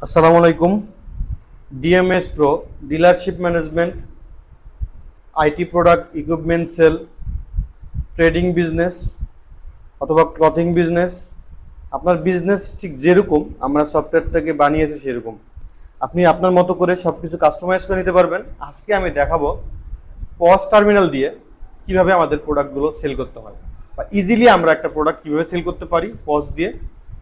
আসসালামু আলাইকুম। DMS pro dealership management, IT product equipment sale, trading business অথবা clothing business, আপনার বিজনেস ঠিক যেরকম আমরা সফটওয়্যারটাকে বানিয়েছি সেরকম আপনি আপনার মতো করে সব কিছু কাস্টমাইজ করে নিতে পারবেন। আজকে আমি দেখাবো পজ টার্মিনাল দিয়ে কিভাবে আমাদের প্রোডাক্টগুলো সেল করতে হয় বা ইজিলি আমরা একটা প্রোডাক্ট কীভাবে সেল করতে পারি পজ দিয়ে।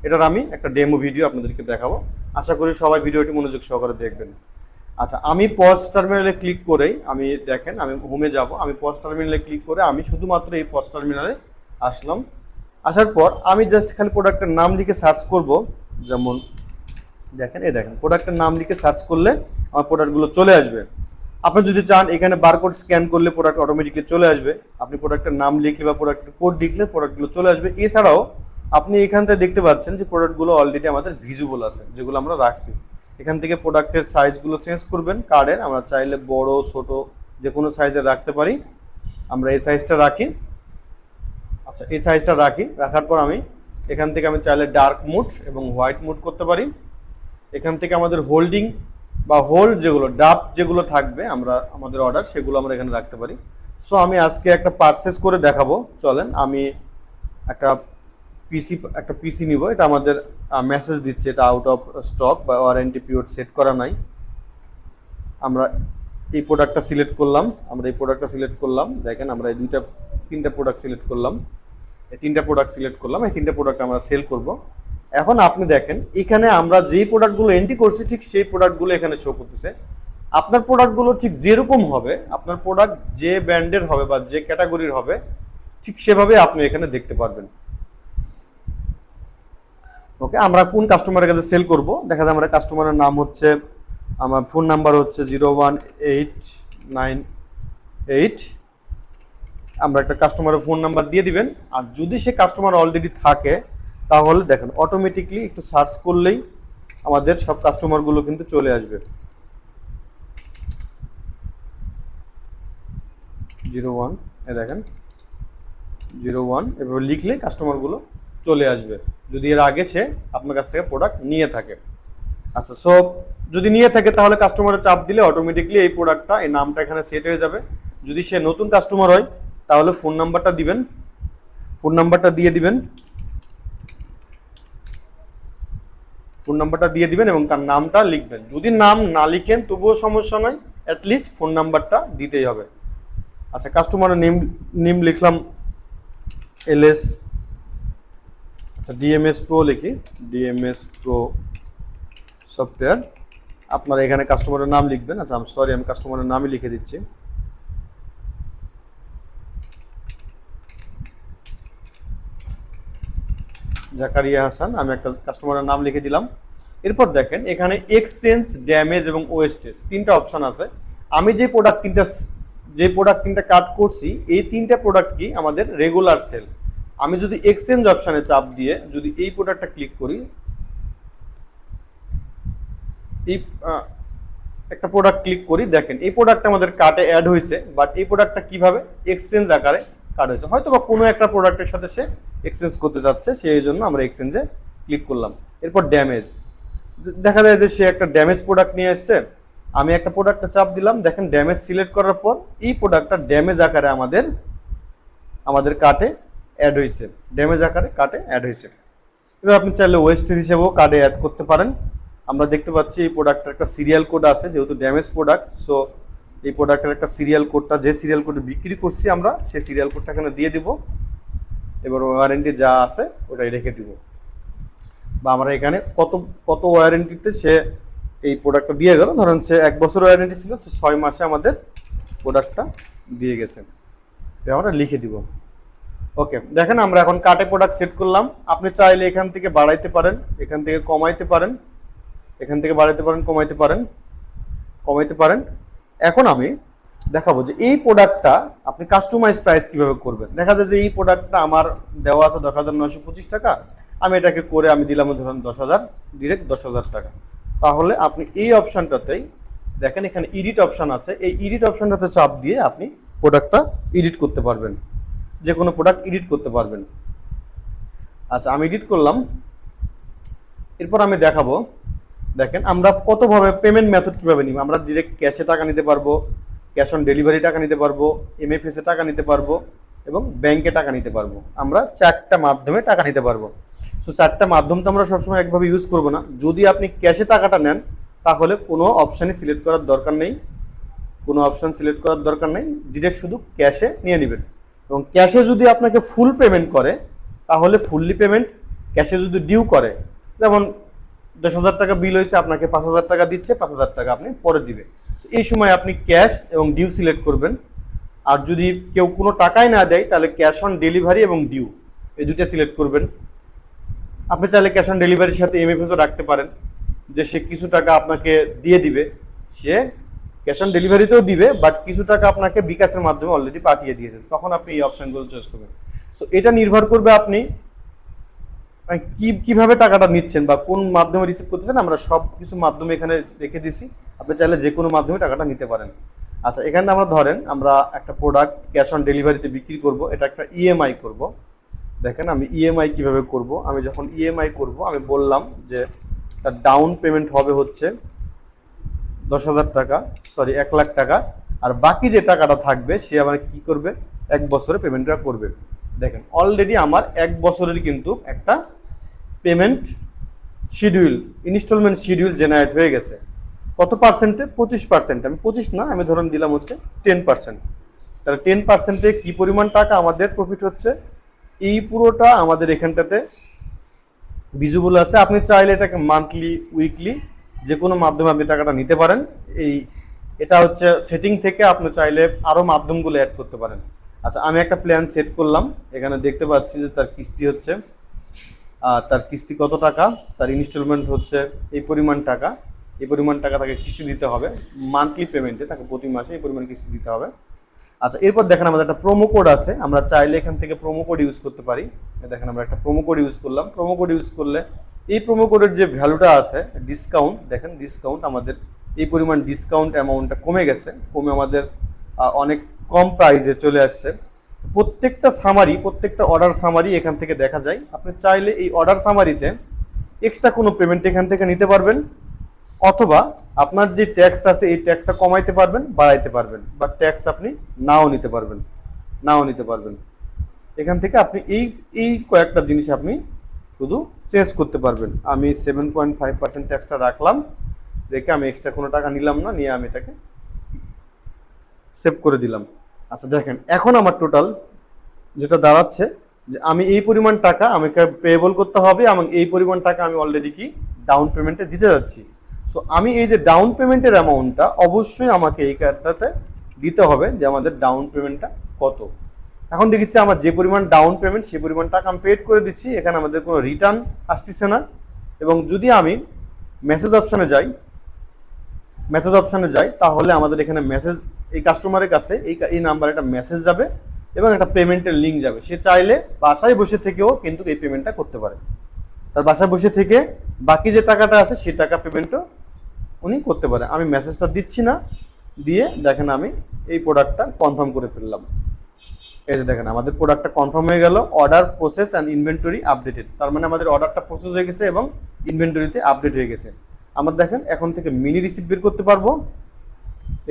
এটার আমি একটা ডেমো ভিডিও আপনাদেরকে দেখাবো। আশা করি সবাই ভিডিওটি মনোযোগ সহকারে দেখবেন। আচ্ছা, আমি পজ টার্মিনালে ক্লিক করেই আমি দেখেন আমি হোমে যাব। আমি পজ টার্মিনালে ক্লিক করে আমি শুধুমাত্র এই পজ টার্মিনালে আসলাম। আসার পর আমি জাস্ট খালি প্রোডাক্টের নাম লিখে সার্চ করব। যেমন দেখেন দেখেন প্রোডাক্টের নাম লিখে সার্চ করলে আমার প্রোডাক্টগুলো চলে আসবে। আপনি যদি চান এখানে বারকোড স্ক্যান করলে প্রোডাক্ট অটোমেটিকলি চলে আসবে। আপনি প্রোডাক্টের নাম লিখলে বা প্রোডাক্টের কোড লিখলে প্রোডাক্টগুলো চলে আসবে। এছাড়াও আপনি এখানটা দেখতে পাচ্ছেন যে প্রোডাক্টগুলো অলরেডি আমাদের ভিজিবল আছে, যেগুলো আমরা রাখছি। এখান থেকে প্রোডাক্টের সাইজগুলো চেঞ্জ করবেন কার্ডের। আমরা চাইলে বড় ছোট যে কোনো সাইজের রাখতে পারি। আমরা এই সাইজটা রাখি। আচ্ছা, এই সাইজটা রাখার পর আমি এখান থেকে আমি চাইলে ডার্ক মুড এবং হোয়াইট মুড করতে পারি। এখান থেকে আমাদের হোল্ডিং বা হোল্ড যেগুলো ডাব যেগুলো থাকবে আমরা আমাদের অর্ডার সেগুলো আমরা এখানে রাখতে পারি। সো আমি আজকে একটা পারচেস করে দেখাবো। চলেন আমি একটা পিসি নিব। এটা আমাদের মেসেজ দিচ্ছে এটা আউট অফ স্টক বা ওয়ারেন্টি পিরিয়ড সেট করা নাই। আমরা এই প্রোডাক্টটা সিলেক্ট করলাম। দেখেন আমরা এই তিনটা প্রোডাক্ট সিলেক্ট করলাম। এই তিনটা প্রোডাক্ট আমরা সেল করব। এখন আপনি দেখেন এখানে আমরা যেই প্রোডাক্টগুলো এন্ট্রি করছি ঠিক সেই প্রোডাক্টগুলো এখানে শো করতেছে। আপনার প্রোডাক্টগুলো ঠিক যেরকম হবে, আপনার প্রোডাক্ট যে ব্র্যান্ডের হবে বা যে ক্যাটাগরির হবে ঠিক সেভাবে আপনি এখানে দেখতে পারবেন। ওকে, আমরা কোন কাস্টমারের কাছে সেল করব দেখা যায়। আমরা কাস্টমারের নাম হচ্ছে, আমার ফোন নাম্বার হচ্ছে 01898। আমরা একটা কাস্টমারের ফোন নাম্বার দিয়ে দিবেন। আর যদি সে কাস্টমার অলরেডি থাকে তাহলে দেখেন অটোমেটিকলি একটু সার্চ করলেই আমাদের সব কাস্টমারগুলো কিন্তু চলে আসবে। 01 দেখেন 01 এভাবে লিখলে কাস্টমারগুলো চলে আসবে যদি এর আগে সে আপনার কাছ থেকে প্রোডাক্ট নিয়ে থাকে। আচ্ছা, সো যদি নিয়ে থাকে তাহলে কাস্টমারের চাপ দিলে অটোমেটিকলি এই প্রোডাক্টটা এই নামটা এখানে সেট হয়ে যাবে। যদি সে নতুন কাস্টমার হয় তাহলে ফোন নাম্বারটা দিয়ে দিবেন এবং তার নামটা লিখবেন। যদি নাম না লিখেন তবুও সমস্যা নয়, অ্যাটলিস্ট ফোন নাম্বারটা দিতেই হবে। আচ্ছা, কাস্টমারের নেম লিখলাম এলএস। আচ্ছা, ডিএমএস প্রো লিখি, ডিএমএস প্রো সফটওয়্যার। আপনারা এখানে কাস্টমারের নাম লিখবেন। আচ্ছা, আমি কাস্টমারের নামই লিখে দিচ্ছি। জাকারিয়া হাসান, আমি একটা কাস্টমারের নাম লিখে দিলাম। এরপর দেখেন এখানে এক্সচেঞ্জ, ড্যামেজ এবং ওয়েস্টেজ তিনটা অপশান আছে। আমি যে প্রোডাক্ট তিনটা কাট করছি এই তিনটা প্রোডাক্ট কি আমাদের রেগুলার সেল। আমি যদি এক্সচেঞ্জ অপশানে চাপ দিয়ে যদি এই প্রোডাক্টটা ক্লিক করি, এই একটা প্রোডাক্ট ক্লিক করি, দেখেন এই প্রোডাক্টটা আমাদের কার্টে অ্যাড হয়েছে। বাট এই প্রোডাক্টটা কিভাবে এক্সচেঞ্জ আকারে কার্ড হয়েছে, হয়তো বা কোনো একটা প্রোডাক্টের সাথে সে এক্সচেঞ্জ করতে যাচ্ছে, সেই জন্য আমরা এক্সচেঞ্জে ক্লিক করলাম। এরপর ড্যামেজ, দেখা যায় যে সে একটা ড্যামেজ প্রোডাক্ট নিয়ে এসছে। আমি একটা প্রোডাক্টে চাপ দিলাম, দেখেন ড্যামেজ সিলেক্ট করার পর এই প্রোডাক্টটা ড্যামেজ আকারে আমাদের কার্টে অ্যাড হয়েছে। এবার আপনি চাইলে ওয়েস্টেজ হিসেবেও কার্ডে অ্যাড করতে পারেন। আমরা দেখতে পাচ্ছি এই প্রোডাক্টের একটা সিরিয়াল কোড আছে, যেহেতু ড্যামেজ প্রোডাক্ট। সো এই প্রোডাক্টের একটা সিরিয়াল কোডটা, যে সিরিয়াল কোডে বিক্রি করছি আমরা সেই সিরিয়াল কোডটা এখানে দিয়ে দিব। এবার ওয়ারেন্টি যা আছে ওটাই রেখে দিব। বা আমরা এখানে কত ওয়ারেন্টিতে সে এই প্রোডাক্টটা দিয়ে গেল, ধরেন সে 1 বছর ওয়ারেন্টি ছিল, সে 6 মাসে আমাদের প্রোডাক্টটা দিয়ে গেছে, আমরা লিখে দিব। ওকে, দেখেন আমরা এখন কার্টে প্রোডাক্ট সেট করলাম। আপনি চাইলে এখান থেকে বাড়াইতে পারেন, এখান থেকে কমাইতে পারেন, কমাইতে পারেন। এখন আমি দেখাবো যে এই প্রোডাক্টটা আপনি কাস্টমাইজ প্রাইস কিভাবে করবেন। দেখা যায় যে এই প্রোডাক্টটা আমার দেওয়া আছে 10,925 টাকা, আমি এটাকে করে আমি দিলাম ধরুন 10,000, ডিরেক্ট 10,000 টাকা। তাহলে আপনি এই অপশানটাতেই দেখেন এখানে এডিট অপশান আছে, এই এডিট অপশানটাতে চাপ দিয়ে আপনি প্রোডাক্টটা এডিট করতে পারবেন, যে কোনো প্রোডাক্ট এডিট করতে পারবেন। আচ্ছা, আমি এডিট করলাম। এরপর আমি দেখাবো দেখেন আমরা কতভাবে পেমেন্ট মেথড কিভাবে নিব, আমরা ডিরেক্ট ক্যাশে টাকা নিতে পারবো, ক্যাশ অন ডেলিভারি টাকা নিতে পারবো, এমএফএস এ টাকা নিতে পারবো এবং ব্যাংকে টাকা নিতে পারবো। আমরা চারটা মাধ্যমে টাকা নিতে পারবো। সো চারটা মাধ্যম তো আমরা সবসময় একভাবে ইউজ করবো না। যদি আপনি ক্যাশে টাকাটা নেন তাহলে কোনো অপশানই সিলেক্ট করার দরকার নেই, কোনো অপশান সিলেক্ট করার দরকার নেই, ডিরেক্ট শুধু ক্যাশে নিয়ে নেবেন। এবং ক্যাশে যদি আপনাকে ফুল পেমেন্ট করে তাহলে ফুললি পেমেন্ট, ক্যাশে যদি ডিউ করে, যেমন 10,000 টাকা বিল হয়েছে, আপনাকে 5,000 টাকা দিচ্ছে, 5,000 টাকা আপনি পরে দিবে, এই সময় আপনি ক্যাশ এবং ডিউ সিলেক্ট করবেন। আর যদি কেউ কোনো টাকাই না দেয় তাহলে ক্যাশ অন ডেলিভারি এবং ডিউ এই দুটো সিলেক্ট করবেন। আপনি চাইলে ক্যাশ অন ডেলিভারির সাথে এমএফএসও রাখতে পারেন, যে সে কিছু টাকা আপনাকে দিয়ে দিবে, সে ক্যাশ অন ডেলিভারিতেও দিবে বাট কিছু টাকা আপনাকে বিকাশের মাধ্যমে অলরেডি পাঠিয়ে দিয়েছে, তখন আপনি এই অপশানগুলো চয়েস করবেন। সো এটা নির্ভর করবে আপনি কিভাবে টাকাটা নিচ্ছেন বা কোন মাধ্যমে রিসিভ করতেছেন। আমরা সব কিছু মাধ্যমে এখানে রেখে দিছি, আপনি চাইলে যে কোনো মাধ্যমে টাকাটা নিতে পারেন। আচ্ছা, এখানে আমরা ধরেন আমরা একটা প্রোডাক্ট ক্যাশ অন ডেলিভারিতে বিক্রি করব, এটা একটা ইএমআই করব। দেখেন আমি ইএমআই কিভাবে করব, আমি যখন ইএমআই করব আমি বললাম যে তার ডাউন পেমেন্ট হবে হচ্ছে 10,000 টাকা, সরি 1,00,000 টাকা, আর বাকি যে টাকাটা থাকবে সে আবার কি করবে, 1 বছরে পেমেন্টটা করবে। দেখেন অলরেডি আমার 1 বছরের কিন্তু একটা payment schedule, instalment schedule generate হয়ে গেছে। কত পার্সেন্টে? 25%। আমি 25 না, আমি ধরুন দিলাম হচ্ছে 10%। তাহলে 10%-এ কী পরিমাণ টাকা আমাদের প্রফিট হচ্ছে, এই পুরোটা আমাদের এখানটাতে ভিজিবল আছে। আপনি চাইলে এটাকে মান্থলি, উইকলি যে কোনো মাধ্যমে আপনি টাকাটা নিতে পারেন। এটা হচ্ছে সেটিং থেকে আপনি চাইলে আরও মাধ্যমগুলো অ্যাড করতে পারেন। আচ্ছা, আমি একটা প্ল্যান সেট করলাম, এখানে দেখতে পাচ্ছি যে তার কিস্তি হচ্ছে, তার কিস্তি কত টাকা, তার ইনস্টলমেন্ট হচ্ছে এই পরিমাণ টাকা, এই পরিমাণ টাকা তাকে কিস্তি দিতে হবে মান্থলি পেমেন্টে, তাকে প্রতি মাসে এই পরিমাণ কিস্তি দিতে হবে। আচ্ছা, এরপর দেখেন আমাদের একটা প্রোমো কোড আছে, আমরা চাইলে এখান থেকে প্রোমো কোড ইউজ করতে পারি। দেখেন আমরা একটা প্রোমো কোড ইউজ করলাম। প্রোমো কোড ইউজ করলে এই প্রোমো কোডের যে ভ্যালুটা আছে ডিসকাউন্ট, দেখেন ডিসকাউন্ট আমাদের এই পরিমাণ ডিসকাউন্ট অ্যামাউন্টটা কমে গেছে, কমে আমাদের অনেক কম প্রাইসে চলে আসছে। প্রত্যেকটা সামারি, প্রত্যেকটা অর্ডার সামারি এখান থেকে দেখা যায়। আপনি চাইলে এই অর্ডার সামারিতে এক্সট্রা কোনো পেমেন্ট এখান থেকে নিতে পারবেন, অথবা আপনার যে ট্যাক্স আছে এই ট্যাক্সটা কমাইতে পারবেন, বাড়াইতে পারবেন, বা ট্যাক্স আপনি নাও নিতে পারবেন, নাও নিতে পারবেন। এখান থেকে আপনি এই কয়েকটা জিনিস আপনি শুধু চেঞ্জ করতে পারবেন। আমি 7.5% ট্যাক্সটা রাখলাম, রেখে আমি এক্সট্রা কোনো টাকা নিলাম না, নিয়ে আমি এটাকে সেভ করে দিলাম। আচ্ছা দেখেন এখন আমার টোটাল যেটা দাঁড়াচ্ছে যে আমি এই পরিমাণ টাকা আমাকে পেয়েবল করতে হবে এবং এই পরিমাণ টাকা আমি অলরেডি কি ডাউন পেমেন্টে দিতে যাচ্ছি। সো আমি এই যে ডাউন পেমেন্টের অ্যামাউন্টটা অবশ্যই আমাকে এই কার্ডটাতে দিতে হবে যে আমাদের ডাউন পেমেন্টটা কত। এখন দেখেছি আমার যে পরিমাণ ডাউন পেমেন্ট সেই পরিমাণ টাকা আমি পেড করে দিচ্ছি, এখানে আমাদের কোনো রিটার্ন আসতেছে না। এবং যদি আমি মেসেজ অপশানে যাই তাহলে আমাদের এখানে মেসেজ, এই কাস্টমারের কাছে এই নাম্বারে একটা মেসেজ যাবে এবং একটা পেমেন্টের লিঙ্ক যাবে। সে চাইলে বাসায় বসে থেকেও কিন্তু এই পেমেন্টটা করতে পারে, তার বাসায় বসে থেকে বাকি যে টাকাটা আছে সেই টাকা পেমেন্টও উনি করতে পারে। আমি মেসেজটা দিচ্ছি না, দিয়ে দেখেন আমি এই প্রোডাক্টটা কনফার্ম করে ফেললাম। এই যে দেখেন আমাদের প্রোডাক্টটা কনফার্ম হয়ে গেল, order process and inventory updated, তার মানে আমাদের অর্ডারটা প্রসেস হয়ে গেছে এবং ইনভেন্টরিতে আপডেট হয়ে গেছে। আমরা দেখেন এখন থেকে মিনি রিসিপ্ট বের করতে পারবো,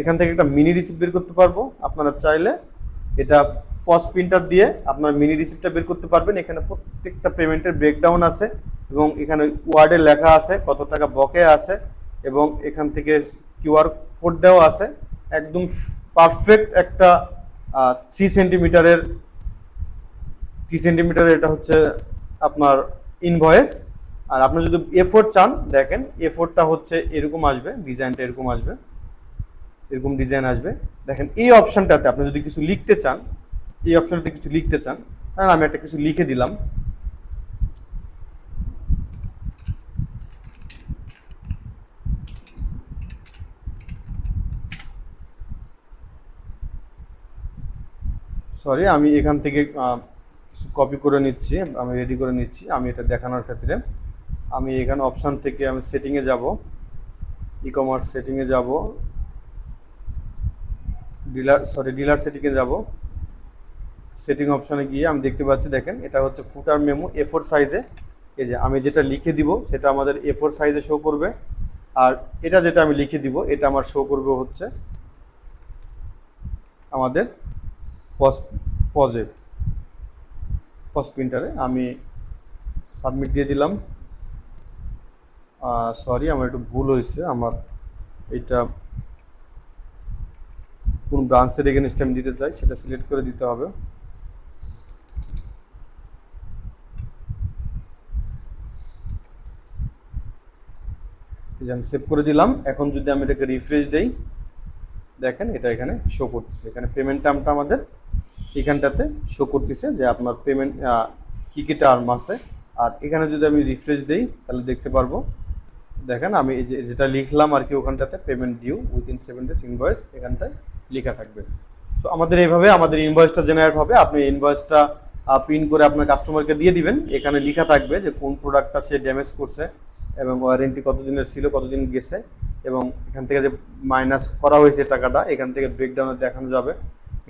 এখান থেকে একটা মিনি রিসিপ্ট বের করতে পারবো। আপনারা চাইলে এটা পজ প্রিন্টার দিয়ে আপনার মিনি রিসিপ্টটা বের করতে পারবেন। এখানে প্রত্যেকটা পেমেন্টের ব্রেকডাউন আছে এবং এখানে ওয়ার্ডে লেখা আছে কত টাকা বকেয়া আছে এবং এখান থেকে কিউআর কোড দেওয়া আছে। একদম পারফেক্ট একটা 3 সেন্টিমিটারের এটা হচ্ছে আপনার ইনভয়েস। আর আপনি যদি A4 চান, দেখেন A4টা হচ্ছে এরকম আসবে, ডিজাইনটা এরকম আসবে, এরকম ডিজাইন আসবে। দেখেন এই অপশানটাতে আপনি যদি কিছু লিখতে চান, এই অপশানটাতে কিছু লিখতে চান, কারণ আমি একটা কিছু লিখে দিলাম। সরি, আমি এখান থেকে কপি করে নিচ্ছি, আমি রেডি করে নিচ্ছি আমি এটা দেখানোর ক্ষেত্রে। আমি এখানে অপশান থেকে আমি সেটিংয়ে যাব, ই কমার্স সেটিংয়ে যাব, ডিলার সেটিংয়ে যাব। সেটিং অপশানে গিয়ে আমি দেখতে পাচ্ছি, দেখেন এটা হচ্ছে ফুটার মেমো A4 সাইজে। এই যে আমি যেটা লিখে দিব সেটা আমাদের A4 সাইজে শো করবে। আর এটা যেটা আমি লিখে দিব এটা আমার শো করবে হচ্ছে আমাদের পজ প্রিন্টারে। আমি সাবমিট দিয়ে দিলাম। সরি, আমার একটু ভুল হয়েছে, আমার এটা কোন ব্রাঞ্চের এগেনস্টে আমি দিতে চাই সেটা সিলেক্ট করে দিতে হবে। আমি সেভ করে দিলাম। এখন যদি আমি এটাকে রিফ্রেশ দেই, দেখেন এটা এখানে শো করতেছে। এখানে পেমেন্ট টার্মটা আমাদের এখানটাতে শো করতেছে যে আপনার পেমেন্ট কী কী টার্ম আছে। আর এখানে যদি আমি রিফ্রেশ দেই তাহলে দেখতে পারবো, দেখেন আমি এই যেটা লিখলাম আর কি ওখানটাতে payment due within 7 days invoice এখানটায় লেখা থাকবে। সো আমাদের এইভাবে আমাদের ইনভয়েসটা জেনারেট হবে। আপনি ইনভয়েসটা প্রিন্ট করে আপনার কাস্টমারকে দিয়ে দিবেন। এখানে লেখা থাকবে যে কোন প্রোডাক্টটা সে ড্যামেজ করছে এবং ওয়ারেন্টি কতদিনের ছিল, কতদিন গেছে, এবং এখান থেকে যে মাইনাস করা হয়েছে টাকাটা এখান থেকে ব্রেকডাউনে দেখানো যাবে।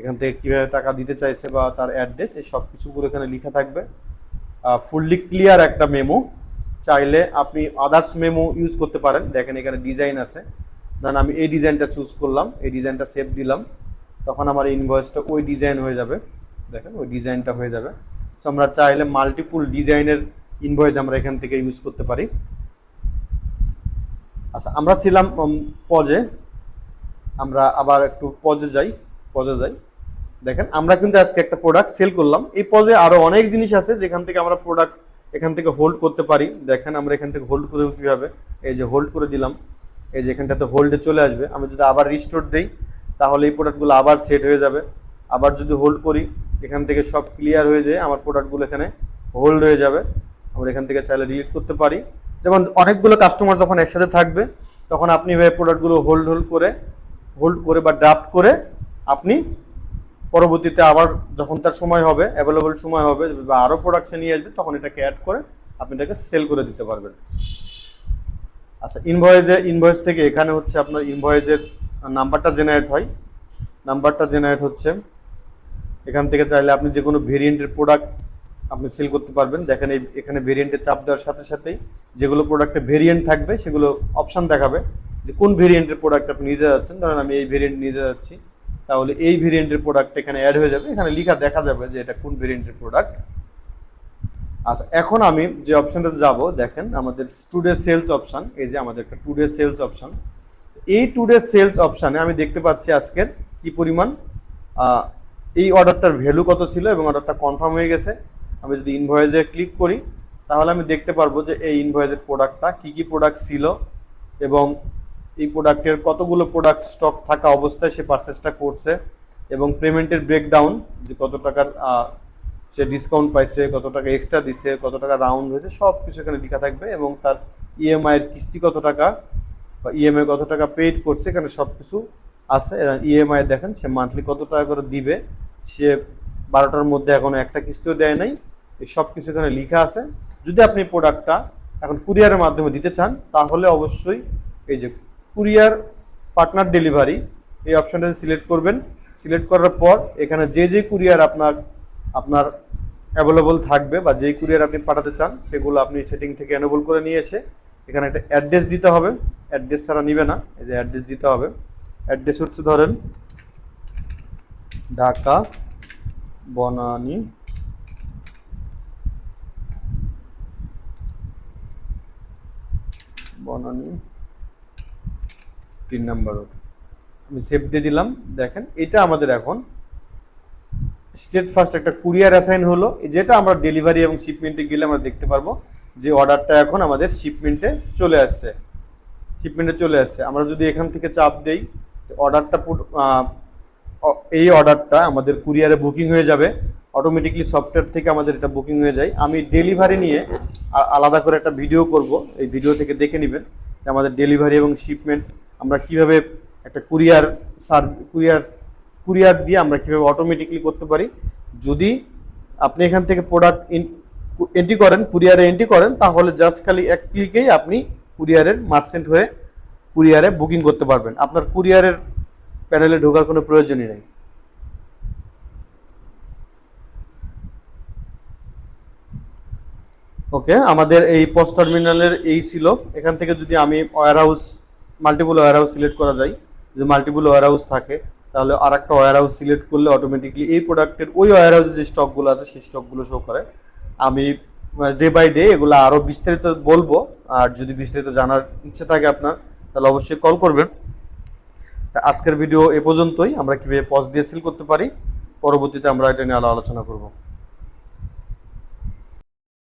এখান থেকে কীভাবে টাকা দিতে চাইছে বা তার অ্যাড্রেস, এই সব কিছুগুলো এখানে লেখা থাকবে। ফুললি ক্লিয়ার একটা মেমো। চাইলে আপনি আদার্স মেমো ইউজ করতে পারেন। দেখেন এখানে ডিজাইন আছে, ধরেন আমি এই ডিজাইনটা চুজ করলাম, এই ডিজাইনটা সেভ দিলাম, তখন আমার ইনভয়েসটা ওই ডিজাইন হয়ে যাবে। দেখেন ওই ডিজাইনটা হয়ে যাবে। সো আমরা চাইলে মাল্টিপুল ডিজাইনের ইনভয়েস আমরা এখান থেকে ইউজ করতে পারি। আচ্ছা, আমরা ছিলাম পজে, আমরা আবার একটু পজে যাই। দেখেন আমরা কিন্তু আজকে একটা প্রোডাক্ট সেল করলাম। এই পজে আরও অনেক জিনিস আছে যেখান থেকে আমরা প্রোডাক্ট এখান থেকে হোল্ড করতে পারি। দেখেন আমরা এখান থেকে হোল্ড করব কীভাবে, এই যে হোল্ড করে দিলাম, এই যে এখানটাতে হোল্ডে চলে আসবে। আমি যদি আবার রিস্টোর দেই তাহলে এই প্রোডাক্টগুলো আবার সেট হয়ে যাবে। আবার যদি হোল্ড করি এখান থেকে সব ক্লিয়ার হয়ে যায়, আমার প্রোডাক্টগুলো এখানে হোল্ড হয়ে যাবে। আমরা এখান থেকে চাইলে ডিলিট করতে পারি। যেমন অনেকগুলো কাস্টমার যখন একসাথে থাকবে তখন আপনি এভাবে প্রোডাক্টগুলো হোল্ড করে বা ড্রাফট করে আপনি পরবর্তীতে আবার যখন তার সময় হবে, অ্যাভেলেবল সময় হবে বা আরও প্রোডাকশন নিয়ে আসবে, তখন এটাকে অ্যাড করে আপনি এটাকে সেল করে দিতে পারবেন। আচ্ছা, ইনভয়েস থেকে এখানে হচ্ছে আপনার ইনভয়েসের নাম্বারটা জেনারেট হয়। নাম্বারটা জেনারেট হচ্ছে এখান থেকে চাইলে আপনি যে কোনো ভেরিয়েন্টের প্রোডাক্ট আপনি সেল করতে পারবেন। দেখেন এখানে ভেরিয়েন্টে চাপ দেওয়ার সাথে সাথেই যেগুলো প্রোডাক্টে ভেরিয়েন্ট থাকবে সেগুলো অপশান দেখাবে যে কোন ভেরিয়েন্টের প্রোডাক্ট আপনি নিতে যাচ্ছেন। ধরেন আমি এই ভেরিয়েন্ট নিতে যাচ্ছি, তাহলে এই ভেরিয়েন্টের প্রোডাক্ট এখানে অ্যাড হয়ে যাবে। এখানে লেখা দেখা যাবে যে এটা কোন ভেরিয়েন্টের প্রোডাক্ট। আচ্ছা, এখন আমি যে অপশানটাতে যাব, দেখেন আমাদের টুডে সেলস অপশান, এই যে আমাদের একটা টুডে সেলস অপশান। এই টুডে সেলস অপশানে আমি দেখতে পাচ্ছি আজকের কি পরিমাণ এই অর্ডারটার ভ্যালু কত ছিল এবং অর্ডারটা কনফার্ম হয়ে গেছে। আমি যদি ইনভয়েসে ক্লিক করি তাহলে আমি দেখতে পারবো যে এই ইনভয়েসের প্রোডাক্টটা কী প্রোডাক্ট ছিল এবং এই প্রোডাক্টের কতগুলো প্রোডাক্ট স্টক থাকা অবস্থায় সে পারচেসটা করছে এবং পেমেন্টের ব্রেকডাউন, যে কত টাকার সে ডিসকাউন্ট পাইছে, কত টাকা এক্সট্রা দিছে, কত টাকা রাউন্ড হয়েছে, সব কিছু এখানে লেখা থাকবে এবং তার ইএমআইয়ের কিস্তি কত টাকা বা ইএমআই কত টাকা পেইড করছে এখানে সব কিছু আছে। ইএমআই দেখেন সে মান্থলি কত টাকা করে দিবে, সে 12টার মধ্যে এখনও একটা কিস্তিও দেয় নাই, এই সব কিছু এখানে লেখা আছে। যদি আপনি প্রোডাক্টটা এখন কুরিয়ারের মাধ্যমে দিতে চান তাহলে অবশ্যই এই যে কুরিয়ার পার্টনার ডেলিভারি এই অপশানটা সিলেক্ট করবেন। সিলেক্ট করার পর এখানে যে কুরিয়ার আপনার অ্যাভেলেবল থাকবে বা যেই কুরিয়ার আপনি পাঠাতে চান সেগুলো আপনি সেটিং থেকে এনেবল করে নিয়ে এসে এখানে একটা অ্যাড্রেস দিতে হবে। অ্যাড্রেস ছাড়া নিবে না, এই যে অ্যাড্রেস দিতে হবে। অ্যাড্রেস হচ্ছে ধরেন ঢাকা বনানী বনানী 3 নম্বর রোড। আমি সেভ দিয়ে দিলাম। দেখেন এটা আমাদের এখন স্টেট ফার্স্ট একটা কুরিয়ার অ্যাসাইন হলো, যেটা আমরা ডেলিভারি এবং শিপমেন্টে গেলে আমরা দেখতে পারবো যে অর্ডারটা এখন আমাদের শিপমেন্টে চলে আসছে। আমরা যদি এখান থেকে চাপ দেই অর্ডারটা এই অর্ডারটা আমাদের কুরিয়ারে বুকিং হয়ে যাবে অটোমেটিকলি। সফটওয়্যার থেকে আমাদের এটা বুকিং হয়ে যায়। আমি ডেলিভারি নিয়ে আলাদা করে একটা ভিডিও করব, এই ভিডিও থেকে দেখে নেবেন যে আমাদের ডেলিভারি এবং শিপমেন্ট আমরা কিভাবে একটা কুরিয়ার দিয়ে আমরা কীভাবে অটোমেটিকলি করতে পারি। যদি আপনি এখান থেকে প্রোডাক্ট এন্ট্রি করেন, কুরিয়ারে এন্ট্রি করেন, তাহলে জাস্ট খালি এক ক্লিকেই আপনি কুরিয়ারের মার্চেন্ট হয়ে কুরিয়ারে বুকিং করতে পারবেন। আপনার কুরিয়ারের প্যানেলে ঢোকার কোনো প্রয়োজনই নেই। ওকে, আমাদের এই পোস্ট টার্মিনালের এই ছিল। এখান থেকে যদি আমি warehouse, multiple warehouse select করা যায়, যদি মাল্টিপল ওয়্যার হাউস থাকে তাহলে আর একটা ওয়্যার হাউস সিলেক্ট করলে অটোমেটিকলি এই প্রোডাক্টের ওই ওয়্যার হাউসে যে স্টকগুলো আছে সেই স্টকগুলো শো করে। আমি ডে বাই ডে এগুলো আরও বিস্তারিত বলবো। আর যদি বিস্তারিত জানার ইচ্ছে থাকে আপনার তাহলে অবশ্যই কল করবেন। তা আজকের ভিডিও এ পর্যন্তই। আমরা কীভাবে পজ দিয়ে সেল করতে পারি পরবর্তীতে আমরা এটা নিয়ে আলোচনা করব।